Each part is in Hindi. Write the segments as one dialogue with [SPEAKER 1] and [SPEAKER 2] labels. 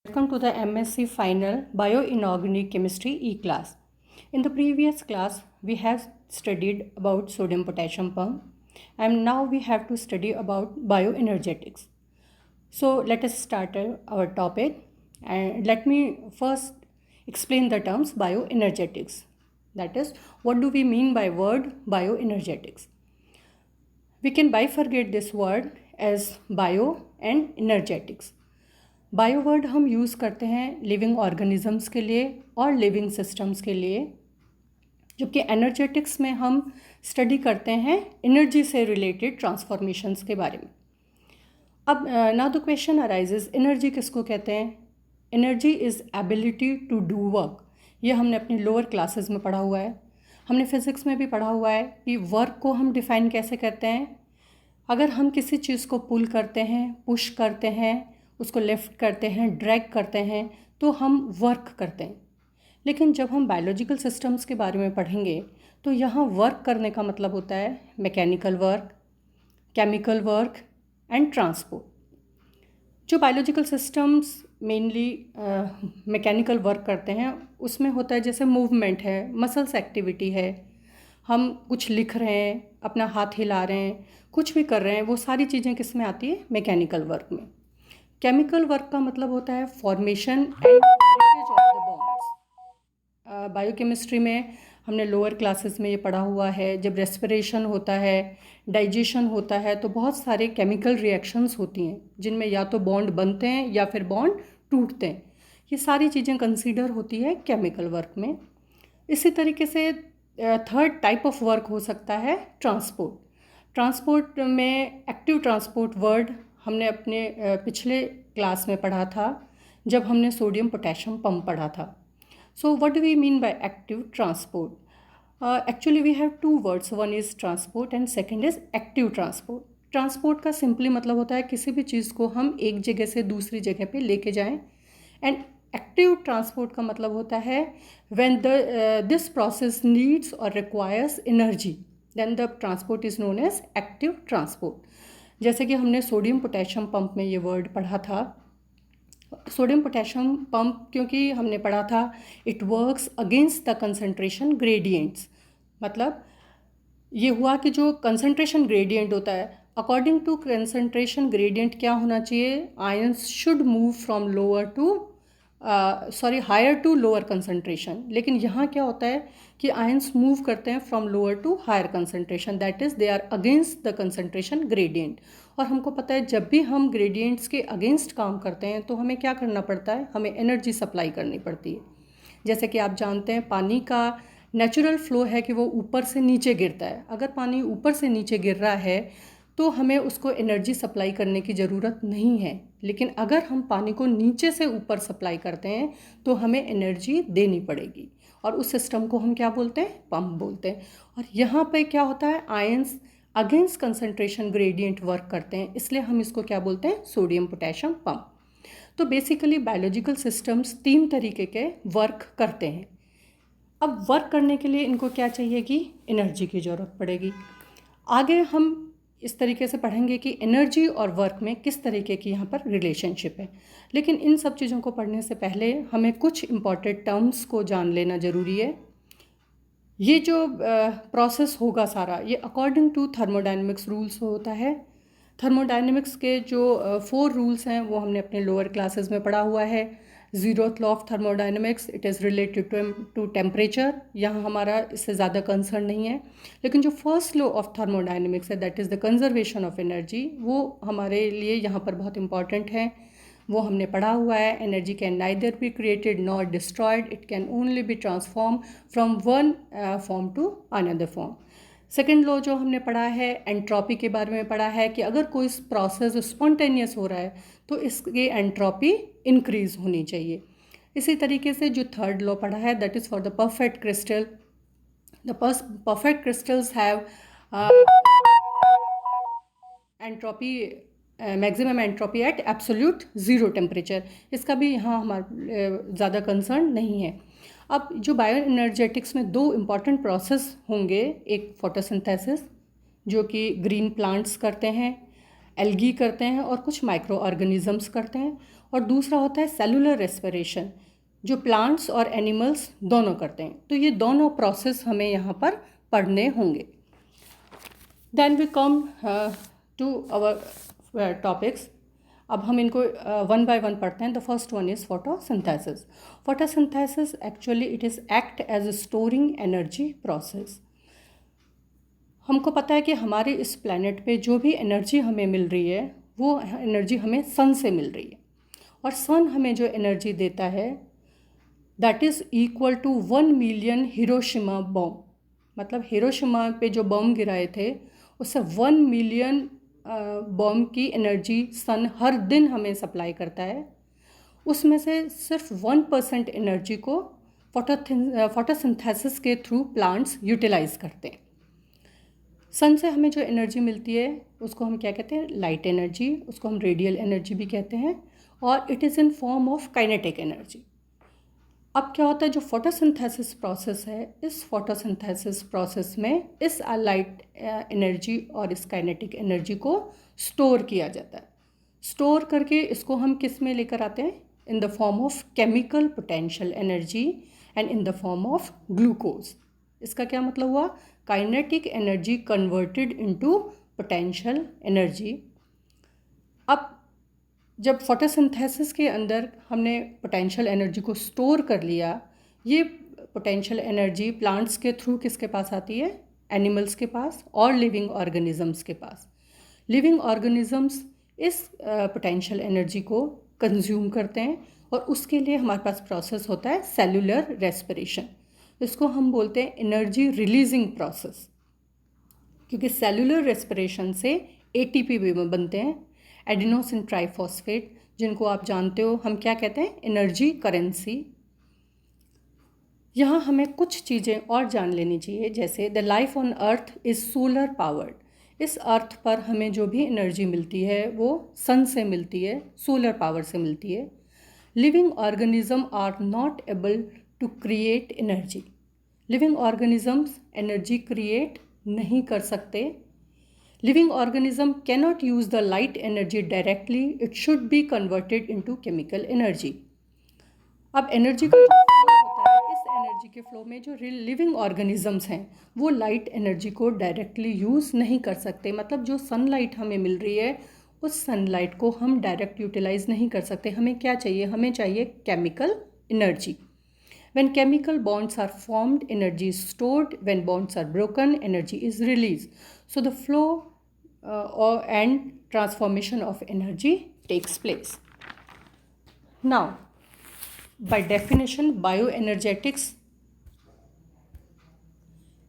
[SPEAKER 1] Welcome to the MSc Final Bioinorganic Chemistry E-class. In the previous class, we have studied about sodium potassium pump, and now we have to study about bioenergetics. So let us start our topic, and let me first explain the terms bioenergetics. That is, what do we mean by word bioenergetics? We can bifurcate this word as bio and energetics. Bio word हम यूज़ करते हैं लिविंग ऑर्गेनिजम्स के लिए और लिविंग सिस्टम्स के लिए, जबकि एनर्जेटिक्स में हम स्टडी करते हैं एनर्जी से रिलेटेड ट्रांसफॉर्मेशंस के बारे में. अब now the question arises, energy किसको कहते हैं? Energy is ability to do work. ये हमने अपनी लोअर क्लासेस में पढ़ा हुआ है. हमने फिज़िक्स में भी पढ़ा हुआ है कि वर्क को हम डिफ़ाइन कैसे करते हैं. अगर हम किसी चीज़ को पुल करते हैं, पुश करते हैं, उसको लिफ्ट करते हैं, ड्रैग करते हैं, तो हम वर्क करते हैं. लेकिन जब हम बायोलॉजिकल सिस्टम्स के बारे में पढ़ेंगे तो यहाँ वर्क करने का मतलब होता है mechanical work, chemical work and transport. जो biological systems mainly mechanical work करते हैं उसमें होता है जैसे मूवमेंट है, मसल्स एक्टिविटी है, हम कुछ लिख रहे हैं, अपना हाथ हिला रहे हैं, कुछ भी कर रहे हैं, वो सारी चीज़ें किस में आती है? मैकेनिकल वर्क में. केमिकल वर्क का मतलब होता है formation and breakage of the bonds. Biochemistry में हमने लोअर क्लासेस में ये पढ़ा हुआ है. जब रेस्पिरेशन होता है, डाइजेशन होता है, तो बहुत सारे केमिकल रिएक्शंस होती हैं जिनमें या तो बॉन्ड बनते हैं या फिर बॉन्ड टूटते हैं. ये सारी चीज़ें कंसीडर होती है केमिकल वर्क में. इसी तरीके से थर्ड टाइप ऑफ वर्क हो सकता है ट्रांसपोर्ट. ट्रांसपोर्ट में एक्टिव ट्रांसपोर्ट वर्ड हमने अपने पिछले क्लास में पढ़ा था जब हमने सोडियम पोटेशियम पंप पढ़ा था. So what do we mean by active transport? Actually we have two words, one is transport and second is active transport. Transport का सिंपली मतलब होता है किसी भी चीज़ को हम एक जगह से दूसरी जगह पे लेके जाएं. एंड एक्टिव ट्रांसपोर्ट का मतलब होता है व्हेन दिस प्रोसेस नीड्स और requires energy, then the transport is known as active transport. जैसे कि हमने सोडियम पोटेशियम पंप में ये वर्ड पढ़ा था. सोडियम पोटेशियम पंप क्योंकि हमने पढ़ा था it works against the concentration gradients. मतलब ये हुआ कि जो कंसंट्रेशन ग्रेडियंट होता है, अकॉर्डिंग टू कंसंट्रेशन ग्रेडियंट क्या होना चाहिए? Ions should move from lower to higher to lower concentration. लेकिन यहाँ क्या होता है कि आयंस मूव करते हैं from lower to higher concentration, that is they are against the concentration gradient. और हमको पता है जब भी हम ग्रेडियंट्स के अगेंस्ट काम करते हैं तो हमें क्या करना पड़ता है? हमें एनर्जी सप्लाई करनी पड़ती है. जैसे कि आप जानते हैं पानी का नेचुरल फ्लो है कि वो ऊपर से नीचे गिरता है. अगर पानी ऊपर से नीचे गिर रहा है तो हमें उसको एनर्जी सप्लाई करने की ज़रूरत नहीं है. लेकिन अगर हम पानी को नीचे से ऊपर सप्लाई करते हैं तो हमें एनर्जी देनी पड़ेगी, और उस सिस्टम को हम क्या बोलते हैं? पंप बोलते हैं. और यहाँ पे क्या होता है? Ions against concentration gradient work करते हैं, इसलिए हम इसको क्या बोलते हैं? Sodium potassium pump. तो बेसिकली बायोलॉजिकल सिस्टम्स तीन तरीके के वर्क करते हैं. अब वर्क करने के लिए इनको क्या चाहिए कि एनर्जी की ज़रूरत पड़ेगी. आगे हम इस तरीके से पढ़ेंगे कि एनर्जी और वर्क में किस तरीके की यहाँ पर रिलेशनशिप है. लेकिन इन सब चीज़ों को पढ़ने से पहले हमें कुछ इम्पॉर्टेंट टर्म्स को जान लेना ज़रूरी है. ये जो प्रोसेस होगा सारा, ये अकॉर्डिंग टू थर्मोडायनेमिक्स रूल्स होता है. थर्मोडायनेमिक्स के जो 4 रूल्स हैं वो हमने अपने लोअर क्लासेस में पढ़ा हुआ है. Zeroth law of thermodynamics, it is related to temperature. यहाँ हमारा इससे ज़्यादा कंसर्न नहीं है. लेकिन जो फर्स्ट लॉ ऑफ थर्मोडायनेमिक्स है, that is the conservation of energy, वो हमारे लिए यहाँ पर बहुत इंपॉर्टेंट है. वो हमने पढ़ा हुआ है. Energy can neither be created nor destroyed, it can only be transform from one form to another form. Second law जो हमने पढ़ा है, एंट्रोपी के बारे में पढ़ा है कि अगर कोई प्रोसेस स्पॉन्टेनियस हो रहा है तो इसकी एंट्रोपी इंक्रीज होनी चाहिए. इसी तरीके से जो थर्ड लॉ पढ़ा है, that is for the perfect crystal. The perfect crystals have entropy, maximum entropy at absolute zero temperature. इसका भी यहाँ हमारे ज़्यादा कंसर्न नहीं है. अब जो बायो एनर्जेटिक्स में 2 इम्पॉर्टेंट प्रोसेस होंगे, एक फोटोसिंथेसिस जो कि ग्रीन प्लांट्स करते हैं, एल्गी करते हैं और कुछ माइक्रो ऑर्गेनिजम्स करते हैं, और दूसरा होता है सेलुलर रेस्पिरेशन, जो प्लांट्स और एनिमल्स दोनों करते हैं। तो ये दोनों प्रोसेस हमें यहाँ पर पढ़ने होंगे। Then we come to our topics. अब हम इनको वन बाय वन पढ़ते हैं। The first one is photosynthesis. Photosynthesis actually it is act as a storing energy process. हमको पता है कि हमारे इस प्लैनेट पे जो भी एनर्जी हमें मिल रही है वो एनर्जी हमें सन से मिल रही है, और सन हमें जो एनर्जी देता है that is equal to 1 million Hiroshima bomb. मतलब हिरोशिमा पे जो बम गिराए थे उससे 1 मिलियन बॉम्ब की एनर्जी सन हर दिन हमें सप्लाई करता है। उसमें से सिर्फ 1% एनर्जी को फोटोसिंथेसिस के थ्रू प्लांट्स यूटिलाइज करते हैं। सन से हमें जो एनर्जी मिलती है उसको हम क्या कहते हैं? लाइट एनर्जी, उसको हम रेडियल एनर्जी भी कहते हैं, और it is in form of kinetic energy. अब क्या होता है, जो फोटोसिंथेसिस प्रोसेस है, इस फोटोसिंथेसिस प्रोसेस में इस लाइट एनर्जी और इस काइनेटिक एनर्जी को स्टोर किया जाता है। स्टोर करके इसको हम किस में लेकर आते हैं? इन the form of chemical potential energy and in the form of glucose. इसका क्या मतलब हुआ? Kinetic energy converted into potential energy. अब जब फोटोसिंथेसिस के अंदर हमने पोटेंशियल एनर्जी को स्टोर कर लिया, ये पोटेंशियल एनर्जी प्लांट्स के थ्रू किसके पास आती है? एनिमल्स के पास और लिविंग ऑर्गेनिजम्स के पास। लिविंग ऑर्गेनिजम्स इस पोटेंशियल एनर्जी को कंज्यूम करते हैं, और उसके लिए हमारे पास प्रोसेस होता है सेलुलर रेस्पिरेशन। इसको हम बोलते हैं एनर्जी रिलीजिंग प्रोसेस, क्योंकि सेलुलर रेस्पिरेशन से एटीपी भी बनते हैं, एडिनोसिन ट्राइफॉस्फेट, जिनको आप जानते हो हम क्या कहते हैं? Energy currency. यहाँ हमें कुछ चीज़ें और जान लेनी चाहिए, जैसे the life on earth is solar powered. इस अर्थ पर हमें जो भी एनर्जी मिलती है वो सन से मिलती है, सोलर पावर से मिलती है। Living organism are not able to create energy. Living organisms energy create नहीं कर सकते। Living organism cannot use the light energy directly, it should be converted into chemical energy. अब एनर्जी का जो फ्लो होता है, इस एनर्जी के फ्लो में जो लिविंग ऑर्गेनिजम्स हैं वो लाइट एनर्जी को डायरेक्टली यूज़ नहीं कर सकते। मतलब जो सनलाइट हमें मिल रही है उस सनलाइट को हम डायरेक्ट यूटिलाइज नहीं कर सकते। हमें क्या चाहिए? हमें चाहिए chemical energy. When chemical bonds are formed, energy is stored. When bonds are broken, energy is released. So the flow and transformation of energy takes place. Now, by definition, bioenergetics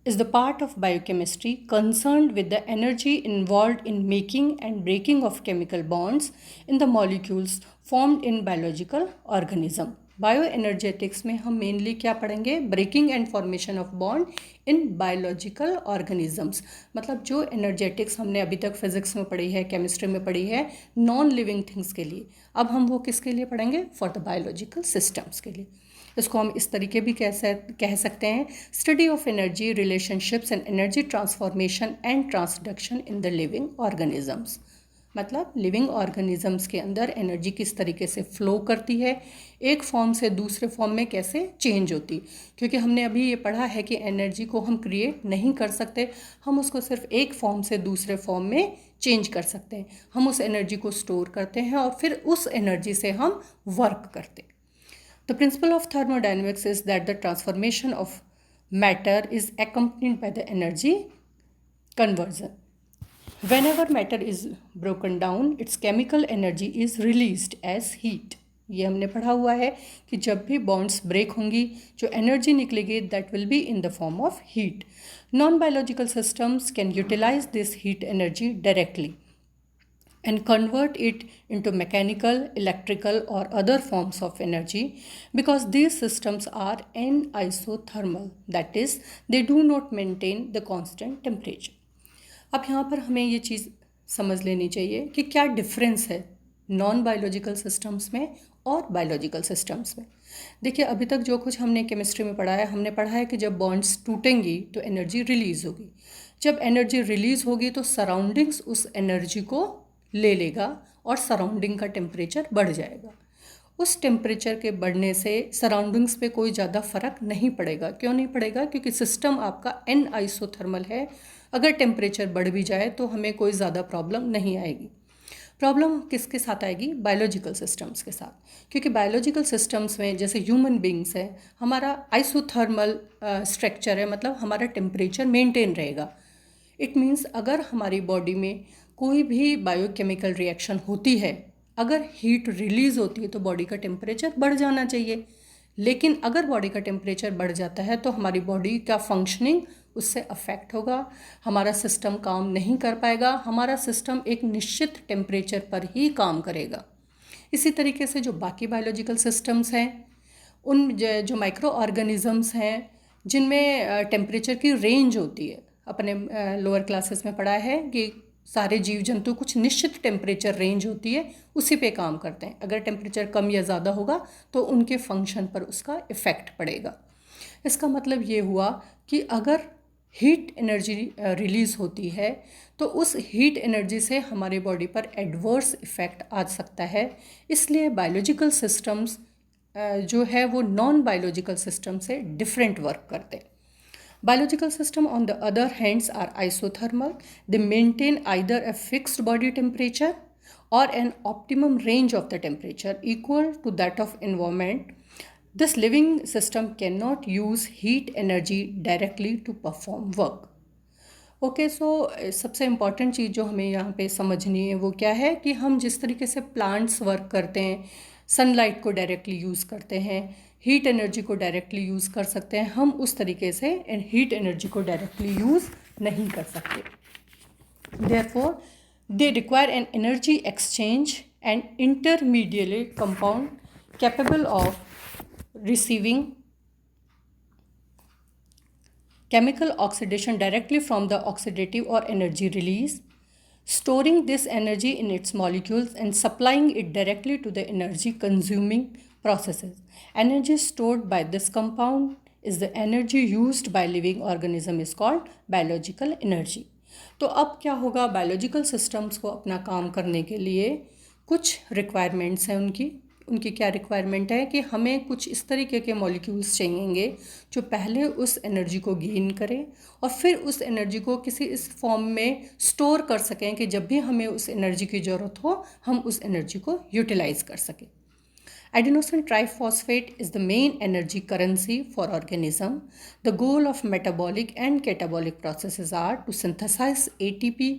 [SPEAKER 1] is the part of biochemistry concerned with the energy involved in making and breaking of chemical bonds in the molecules formed in biological organism. Bioenergetics में हम मेनली क्या पढ़ेंगे? Breaking and formation of bond in biological organisms. मतलब जो एनर्जेटिक्स हमने अभी तक फिजिक्स में पढ़ी है, केमिस्ट्री में पढ़ी है नॉन लिविंग थिंग्स के लिए, अब हम वो किसके लिए पढ़ेंगे? फॉर द बायोलॉजिकल सिस्टम्स के लिए। इसको हम इस तरीके भी कह सकते हैं, study of energy relationships and energy transformation and transduction in the living organisms. मतलब लिविंग ऑर्गेनिजम्स के अंदर एनर्जी किस तरीके से फ़्लो करती है, एक फॉर्म से दूसरे फॉर्म में कैसे चेंज होती। क्योंकि हमने अभी ये पढ़ा है कि एनर्जी को हम क्रिएट नहीं कर सकते, हम उसको सिर्फ एक फॉर्म से दूसरे फॉर्म में चेंज कर सकते हैं। हम उस एनर्जी को स्टोर करते हैं और फिर उस एनर्जी से हम वर्क करते हैं। The principle of thermodynamics is that the transformation of matter is accompanied by the energy conversion. Whenever matter is broken down, its chemical energy is released as heat. ये हमने पढ़ा हुआ है कि जब भी बॉन्ड्स ब्रेक होंगी जो एनर्जी निकलेगी that will be in the form of heat. Non biological systems can utilize this heat energy directly and convert it into mechanical, electrical or other forms of energy because these systems are anisothermal, that is they do not maintain the constant temperature. अब यहाँ पर हमें ये चीज़ समझ लेनी चाहिए कि क्या डिफरेंस है नॉन बायोलॉजिकल सिस्टम्स में और बायोलॉजिकल सिस्टम्स में। देखिए अभी तक जो कुछ हमने केमिस्ट्री में पढ़ा है, हमने पढ़ा है कि जब बॉन्ड्स टूटेंगी तो एनर्जी रिलीज़ होगी। जब एनर्जी रिलीज़ होगी तो सराउंडिंग्स उस एनर्जी को ले लेगा और सराउंडिंग का टेम्परेचर बढ़ जाएगा। उस टेम्परेचर के बढ़ने से सराउंडिंग्स पे कोई ज़्यादा फ़र्क नहीं पड़ेगा। क्यों नहीं पड़ेगा? क्योंकि सिस्टम आपका एन आइसोथर्मल है। अगर टेम्परेचर बढ़ भी जाए तो हमें कोई ज़्यादा प्रॉब्लम नहीं आएगी। प्रॉब्लम किसके साथ आएगी? बायोलॉजिकल सिस्टम्स के साथ। क्योंकि बायोलॉजिकल सिस्टम्स में जैसे ह्यूमन बींग्स है, हमारा आइसोथर्मल स्ट्रक्चर है, मतलब हमारा टेम्परेचर मेंटेन रहेगा। इट मीन्स अगर हमारी बॉडी में कोई भी बायोकेमिकल रिएक्शन होती है, अगर हीट रिलीज़ होती है तो बॉडी का टेम्परेचर बढ़ जाना चाहिए। लेकिन अगर बॉडी का टेम्परेचर बढ़ जाता है तो हमारी बॉडी का फंक्शनिंग उससे अफेक्ट होगा, हमारा सिस्टम काम नहीं कर पाएगा, हमारा सिस्टम एक निश्चित टेम्परेचर पर ही काम करेगा। इसी तरीके से जो बाकी बायोलॉजिकल सिस्टम्स हैं, उन जो माइक्रो ऑर्गेनिजम्स हैं जिनमें टेम्परेचर की रेंज होती है, अपने लोअर क्लासेस में पढ़ा है कि सारे जीव जंतु कुछ निश्चित टेम्परेचर रेंज होती है, उसी पे काम करते हैं। अगर टेम्परेचर कम या ज़्यादा होगा तो उनके फंक्शन पर उसका इफ़ेक्ट पड़ेगा। इसका मतलब ये हुआ कि अगर हीट एनर्जी रिलीज़ होती है तो उस हीट एनर्जी से हमारे बॉडी पर एडवर्स इफ़ेक्ट आ सकता है। इसलिए बायोलॉजिकल सिस्टम्स जो है वो नॉन बायोलॉजिकल सिस्टम से डिफरेंट वर्क करते हैं। Biological system on the other hands are isothermal. They maintain either a fixed body temperature or an optimum range of the temperature equal to that of environment. This living system cannot use heat energy directly to perform work. Okay so सबसे इम्पॉर्टेंट चीज़ जो हमें यहाँ पे समझनी है वो क्या है कि हम जिस तरीके से प्लांट्स वर्क करते हैं, सनलाइट को डायरेक्टली यूज़ करते हैं, हीट एनर्जी को डायरेक्टली यूज़ कर सकते हैं, हम उस तरीके से हीट एनर्जी को डायरेक्टली यूज़ नहीं कर सकते। Therefore they require an energy exchange and intermediate compound capable of receiving chemical oxidation directly from the oxidative or energy release, storing this energy in its molecules and supplying it directly to the energy consuming processes. Energy stored by this compound is the energy used by living organism is called biological energy. तो अब क्या होगा? बायोलॉजिकल सिस्टम्स को अपना काम करने के लिए कुछ रिक्वायरमेंट्स हैं उनकी क्या रिक्वायरमेंट है कि हमें कुछ इस तरीके के मॉलिक्यूल्स चाहिएंगे जो पहले उस एनर्जी को गेन करें और फिर उस एनर्जी को किसी इस फॉर्म में स्टोर कर सकें कि जब भी हमें उस एनर्जी की ज़रूरत हो हम उस एनर्जी को यूटिलाइज कर सकें। Adenosine triphosphate is the main energy currency for organism. The goal of metabolic and catabolic processes are to synthesize ATP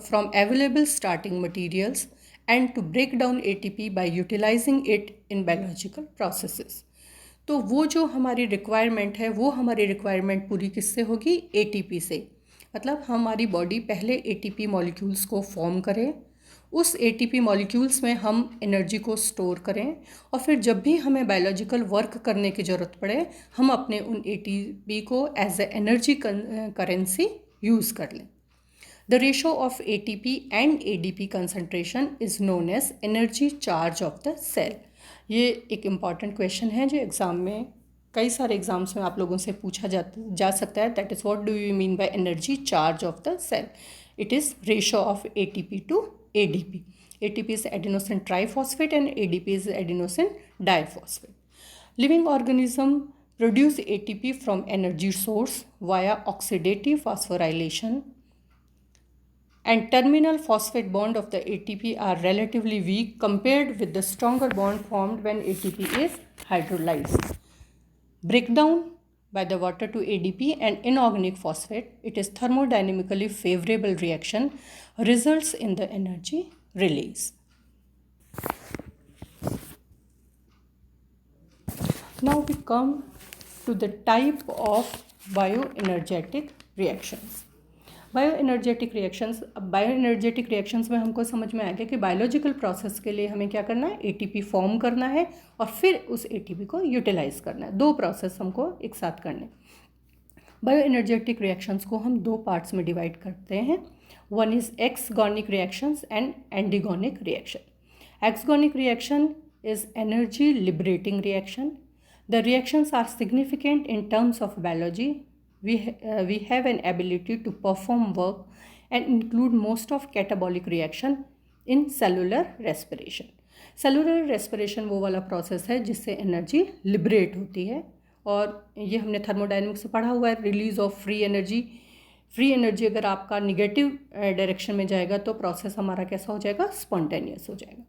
[SPEAKER 1] from available starting materials and to break down ATP by utilizing it in biological processes. तो वो जो हमारी रिक्वायरमेंट है वो हमारी रिक्वायरमेंट पूरी किससे होगी? ATP से। मतलब हमारी बॉडी पहले ATP मॉलिक्यूल्स को फॉर्म करे, उस ATP मॉलिक्यूल्स में हम एनर्जी को स्टोर करें और फिर जब भी हमें बायोलॉजिकल वर्क करने की ज़रूरत पड़े हम अपने उन ATP को as a energy currency use कर लें। The ratio of ATP and ADP concentration is known as energy charge of the cell. ये एक इम्पॉर्टेंट क्वेश्चन है जो एग्ज़ाम में कई सारे एग्जाम्स में आप लोगों से पूछा जा सकता है। That is what do you mean by energy charge of the cell? It is ratio of ATP to ADP. ATP is adenosine triphosphate and ADP is adenosine diphosphate. Living organism produce ATP from energy source via oxidative phosphorylation, and terminal phosphate bond of the ATP are relatively weak compared with the stronger bond formed when ATP is hydrolyzed. Breakdown by the water to ADP and inorganic phosphate, it is thermodynamically favorable reaction results in the energy release. Now we come to the type of bioenergetic reactions. Bioenergetic reactions. अब बायोएनर्जेटिक रिएक्शंस में हमको समझ में आ गया कि बायोलॉजिकल प्रोसेस के लिए हमें क्या करना है? ATP फॉर्म करना है और फिर उस ATP को यूटिलाइज करना है। दो प्रोसेस हमको एक साथ करने। बायोएनर्जेटिक रिएक्शंस को हम दो पार्ट्स में डिवाइड करते हैं। One is exergonic reactions and endergonic reaction. Exergonic reaction is energy liberating reaction. The reactions are significant in terms of biology. We have an ability to perform work and include most of catabolic reaction in cellular respiration. Cellular respiration वो वाला प्रोसेस है जिससे एनर्जी लिबरेट होती है, और ये हमने थर्मोडायनेमिक्स से पढ़ा हुआ है, release of free energy. Free energy अगर आपका निगेटिव डायरेक्शन में जाएगा तो प्रोसेस हमारा कैसा हो जाएगा, स्पॉन्टेनियस हो जाएगा।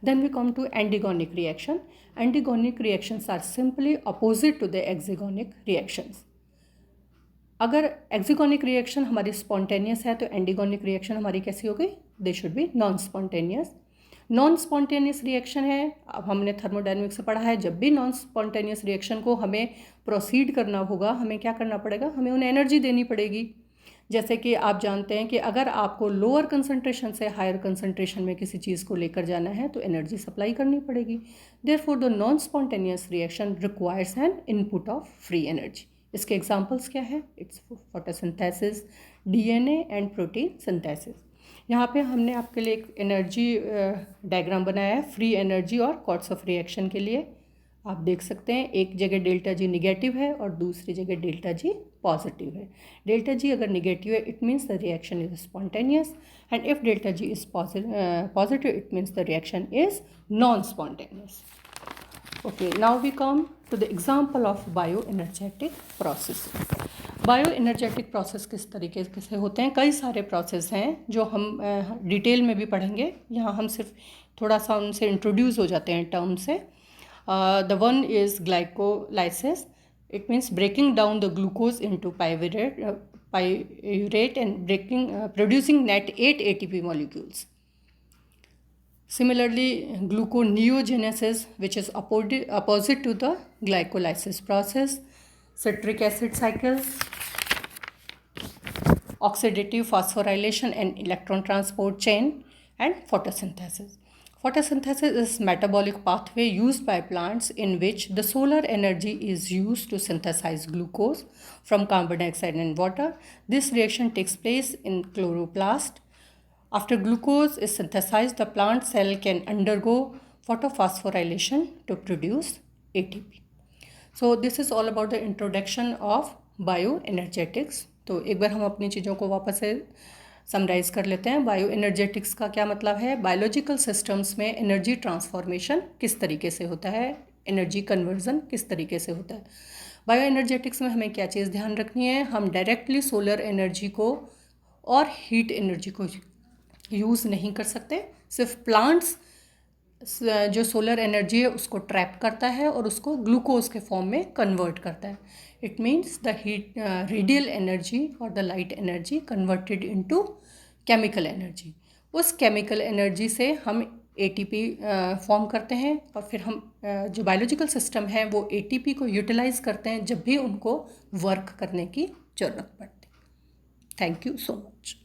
[SPEAKER 1] Then we come to endergonic reaction. Endergonic reactions are simply opposite to the exergonic reactions. अगर एक्सिगोनिक रिएक्शन हमारी स्पॉन्टेनियस है तो एंटीगोनिक रिएक्शन हमारी कैसी हो गई, they should be non spontaneous. Non spontaneous reaction है, अब हमने थर्मोडायनेमिक्स से पढ़ा है, जब भी नॉन स्पॉन्टेनियस रिएक्शन को हमें प्रोसीड करना होगा, हमें क्या करना पड़ेगा, हमें उन्हें एनर्जी देनी पड़ेगी। जैसे कि आप जानते हैं कि अगर आपको लोअर कंसंट्रेशन से हायर कंसंट्रेशन में किसी चीज़ को लेकर जाना है तो एनर्जी सप्लाई करनी पड़ेगी। Therefore the non spontaneous reaction requires N input of free energy. इसके एग्जांपल्स क्या है, it's photosynthesis, DNA and protein synthesis. यहाँ पे हमने आपके लिए एक एनर्जी डायग्राम बनाया है फ्री एनर्जी और कॉर्ड्स ऑफ रिएक्शन के लिए। आप देख सकते हैं एक जगह डेल्टा जी निगेटिव है और दूसरी जगह डेल्टा जी पॉजिटिव है। डेल्टा जी अगर निगेटिव है it means the reaction is spontaneous, and if delta G is positive it means the reaction is non spontaneous. Okay, now we come to the example of bioenergetic process. Bioenergetic process किस तरीके से होते हैं, कई सारे प्रोसेस हैं जो हम डिटेल में भी पढ़ेंगे, यहाँ हम सिर्फ थोड़ा सा उनसे इंट्रोड्यूस हो जाते हैं टर्म से। The one is glycolysis, it means breaking down the glucose into pyruvate and producing net 8 ATP molecules. Similarly, gluconeogenesis, which is opposite to the glycolysis process. Citric acid cycles, oxidative phosphorylation and electron transport chain, and photosynthesis. Photosynthesis is metabolic pathway used by plants in which the solar energy is used to synthesize glucose from carbon dioxide and water. This reaction takes place in chloroplast. After glucose is synthesized, the plant cell can undergo photophosphorylation to produce ATP. So this is all about the introduction of bioenergetics. तो एक बार हम अपनी चीज़ों को वापस से समराइज कर लेते हैं। बायोएनर्जेटिक्स का क्या मतलब है, बायोलॉजिकल सिस्टम्स में एनर्जी ट्रांसफॉर्मेशन किस तरीके से होता है, एनर्जी कन्वर्जन किस तरीके से होता है। बायोएनर्जेटिक्स में हमें क्या चीज़ ध्यान रखनी है, हम डायरेक्टली सोलर एनर्जी को और हीट एनर्जी को यूज़ नहीं कर सकते। सिर्फ प्लांट्स जो सोलर एनर्जी है उसको ट्रैप करता है और उसको ग्लूकोज के फॉर्म में कन्वर्ट करता है। It means the heat radial energy और the light energy converted into chemical energy. उस केमिकल एनर्जी से हम ATP फॉर्म करते हैं और फिर हम जो बायोलॉजिकल सिस्टम है वो ATP को यूटिलाइज करते हैं जब भी उनको वर्क करने की ज़रूरत पड़ती है। Thank you so much.